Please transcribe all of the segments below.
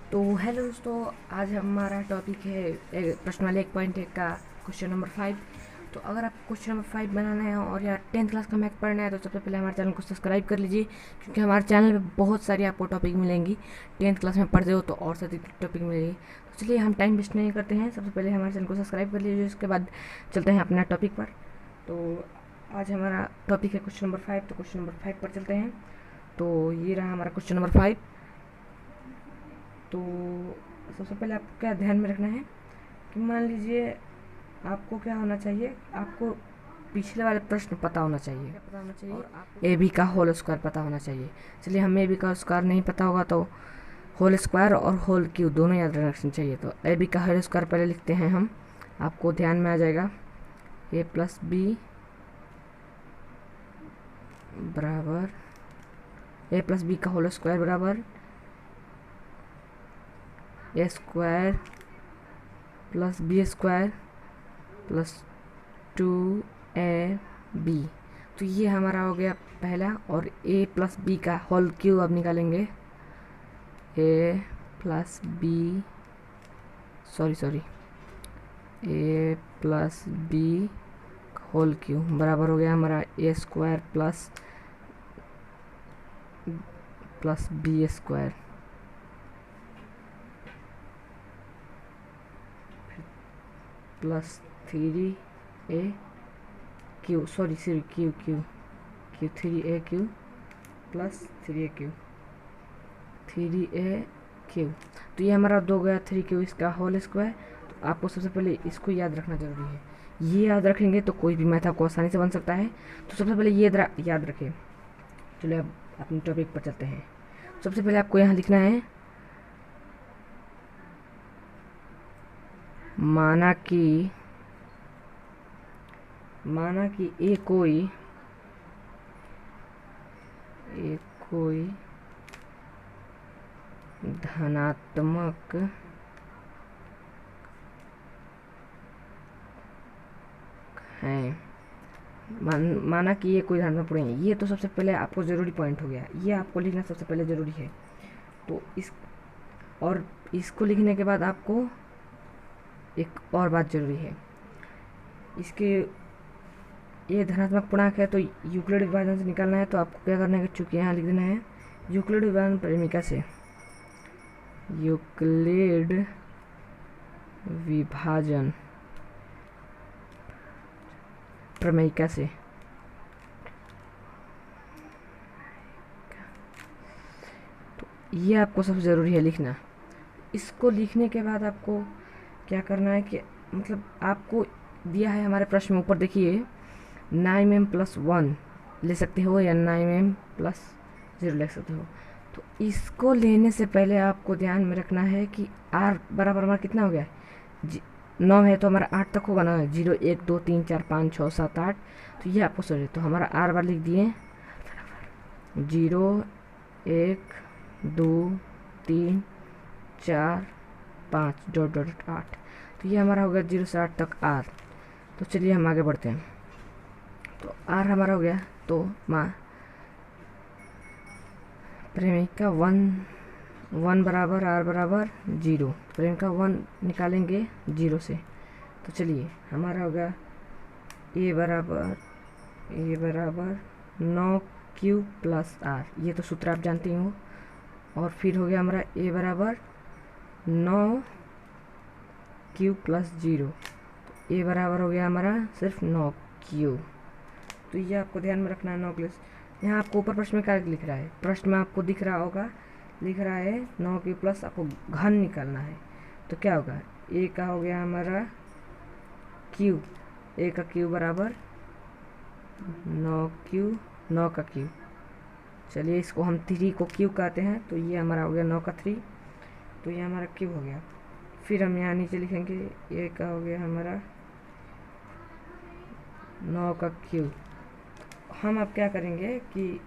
तो हेलो दोस्तों, आज हमारा टॉपिक है प्रश्न वाले 1.1 का क्वेश्चन नंबर 5। तो अगर आप क्वेश्चन नंबर 5 बनाना है और या 10th क्लास का मैथ पढ़ना है तो सबसे पहले हमारे चैनल को सब्सक्राइब कर लीजिए, क्योंकि हमारे चैनल पे बहुत सारी आपको टॉपिक मिलेंगी। 10th क्लास में पढ़ते हो तो और सारी टॉपिक मिलेगी। तो चलिए हम टाइम वेस्ट नहीं करते हैं, सबसे पहले हमारे चैनल को सब्सक्राइब कर लीजिए, उसके बाद चलते हैं अपना टॉपिक पर। तो आज हमारा टॉपिक है क्वेश्चन नंबर 5, तो क्वेश्चन नंबर 5 पर चलते हैं। तो ये रहा हमारा क्वेश्चन नंबर 5। तो सबसे पहले आपको क्या ध्यान में रखना है कि मान लीजिए आपको क्या होना चाहिए, आपको पिछले वाले प्रश्न पता होना चाहिए, क्या पता होना चाहिए, और आपको ए बी का होल स्क्वायर पता होना चाहिए। चलिए, हमें ए बी का स्क्वायर नहीं पता होगा तो होल स्क्वायर और होल क्यूब दोनों याद रखना चाहिए। तो ए बी का होल स्क्वायर पहले लिखते हैं हम, आपको ध्यान में आ जाएगा। ए प्लस बी बराबर ए प्लस बी का होल स्क्वायर बराबर A square plus B square plus 2ab। तो ये हमारा हो गया पहला। और a प्लस बी का होल क्यूब अब निकालेंगे। a plus B a plus B whole cube बराबर हो गया हमारा A square plus B square plus 3a Q Q 3a Q plus 3a Q. तो ये हमारा दो गया 3 क्यू, इसका होल स्क्वायर। तो आपको सबसे पहले इसको याद रखना जरूरी है। ये याद रखेंगे तो कोई भी मैथ आपको आसानी से बन सकता है। तो सबसे पहले ये याद रखें। चलिए अब अपने टॉपिक पर चलते हैं। सबसे पहले आपको यहाँ लिखना है, माना कि ए कोई धनात्मक है। माना कि ये कोई धनात्मक पूर्ण है। ये तो सबसे पहले आपको ज़रूरी पॉइंट हो गया, ये आपको लिखना सबसे पहले ज़रूरी है। तो इसको लिखने के बाद आपको एक और बात ज़रूरी है। इसके ये धनात्मक पूर्णांक है तो यूक्लिड विभाजन से निकालना है। तो आपको क्या करना है, चूँकि यहाँ लिख देना है यूक्लिड विभाजन प्रमेयिका से, यूक्लिड विभाजन प्रमेयिका से। तो ये आपको सबसे ज़रूरी है लिखना। इसको लिखने के बाद आपको क्या करना है कि मतलब आपको दिया है हमारे प्रश्न में, ऊपर देखिए 9m प्लस 1 ले सकते हो या 9m प्लस 0 ले सकते हो। तो इसको लेने से पहले आपको ध्यान में रखना है कि r बराबर हमारा कितना हो गया, 9 है तो हमारा 8 तक होगा ना, 0 1 2 3 4 5 6 7 8। तो ये आपको समझे। तो हमारा r बार लिख दिए 0 1 2 3 4 5 डॉट डॉट 8। तो ये हमारा हो गया 0 से 8 तक r। तो चलिए हम आगे बढ़ते हैं। तो r हमारा हो गया। तो प्रेमिका 1 बराबर r बराबर 0, प्रेमिका 1 निकालेंगे 0 से। तो चलिए हमारा हो गया a बराबर 9q प्लस r। ये तो सूत्र आप जानते हो। और फिर हो गया हमारा a बराबर 9q प्लस 0। तो a बराबर हो गया हमारा सिर्फ 9q। तो ये आपको ध्यान में रखना है 9 प्लस। यहाँ आपको ऊपर प्रश्न में क्या लिख रहा है, प्रश्न में आपको दिख रहा होगा, लिख रहा है 9q प्लस, आपको घन निकालना है। तो क्या होगा, a का हो गया हमारा क्यूब, a का क्यूब बराबर 9 का क्यूब। चलिए इसको हम 3 को क्यूब कहते हैं, तो ये हमारा हो गया 9 का 3। तो ये हमारा क्यूब हो गया। फिर हम यहाँ नीचे लिखेंगे a का हो गया हमारा 9 का क्यूब। हम अब क्या करेंगे कि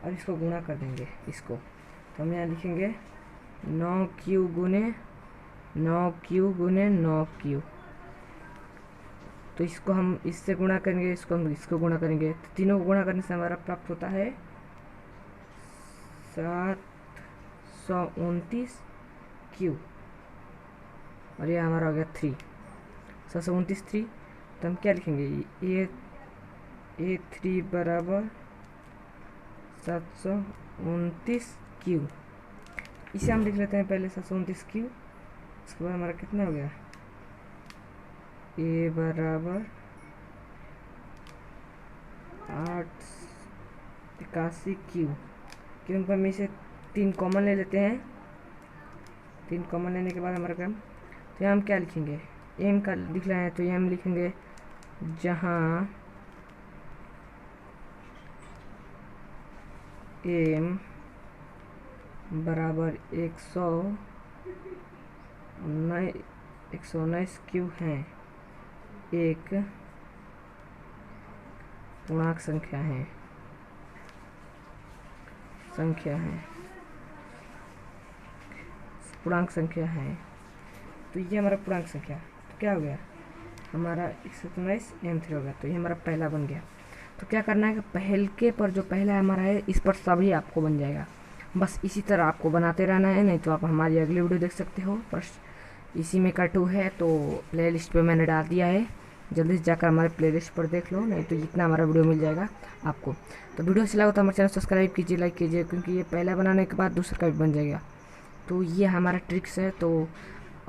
अब इसको गुणा कर देंगे इसको। तो हम यहाँ लिखेंगे 9q गुने 9q। तो इसको हम इससे गुणा करेंगे, इसको हम इसको गुणा करेंगे। तो तीनों को गुणा करने से हमारा प्राप्त होता है 729 क्यू, और ये हमारा हो गया 3, 729 3। तो हम क्या लिखेंगे, ए 3 बराबर 729 क्यू। इसे हम लिख लेते हैं पहले 729 क्यू। इसके बाद हमारा कितना हो गया, ए बराबर 881 क्यू। क्योंकि हम इसे 3 कॉमन ले लेते हैं। 3 कॉमन लेने के बाद हमारा काम, तो यहाँ हम क्या लिखेंगे, एम का लिख रहे हैं तो एम लिखेंगे जहाँ एम बराबर 119 क्यू हैं, एक पूर्णांक संख्या है, पूर्णांक संख्या है। तो ये हमारा पूर्णांक संख्या, तो क्या हो गया हमारा 119 M3 हो गया। तो ये हमारा पहला बन गया। तो क्या करना है कि पहले पर जो पहला हमारा है इस पर सभी आपको बन जाएगा। बस इसी तरह आपको बनाते रहना है, नहीं तो आप हमारी अगली वीडियो देख सकते हो। पर इसी में का 2 है तो प्लेलिस्ट पे मैंने डाल दिया है, जल्दी से जाकर हमारे प्लेलिस्ट पर देख लो, नहीं तो जितना हमारा वीडियो मिल जाएगा आपको। तो वीडियो अच्छा लगा तो हमारे चैनल सब्सक्राइब कीजिए, लाइक कीजिए, क्योंकि ये पहला बनाने के बाद दूसरा का भी बन जाएगा। तो ये हमारा ट्रिक्स है। तो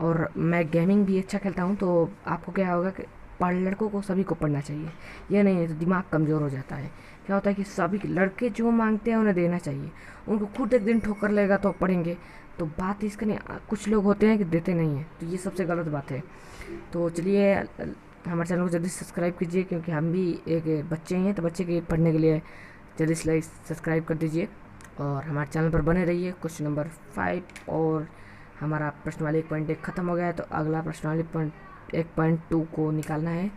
और मैं गेमिंग भी अच्छा खेलता हूँ, तो आपको क्या होगा कि लड़कों को सभी को पढ़ना चाहिए, ये नहीं है तो दिमाग कमज़ोर हो जाता है। क्या होता है कि सभी लड़के जो मांगते हैं उन्हें देना चाहिए, उनको खुद एक दिन ठोकर लेगा तो पढ़ेंगे। तो बात इसका नहीं, कुछ लोग होते हैं कि देते नहीं हैं, तो ये सबसे गलत बात है। तो चलिए हमारे चैनल को जल्दी सब्सक्राइब कीजिए, क्योंकि हम भी एक बच्चे ही हैं, तो बच्चे के पढ़ने के लिए जल्दी से सब्सक्राइब कर दीजिए और हमारे चैनल पर बने रहिए। क्वेश्चन नंबर 5 और हमारा प्रश्न वाले 1.1 ख़त्म हो गया है, तो अगला प्रश्न वाले 1.2 को निकालना है।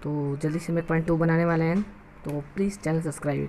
तो जल्दी से हम 1.2 बनाने वाले हैं, तो प्लीज़ चैनल सब्सक्राइब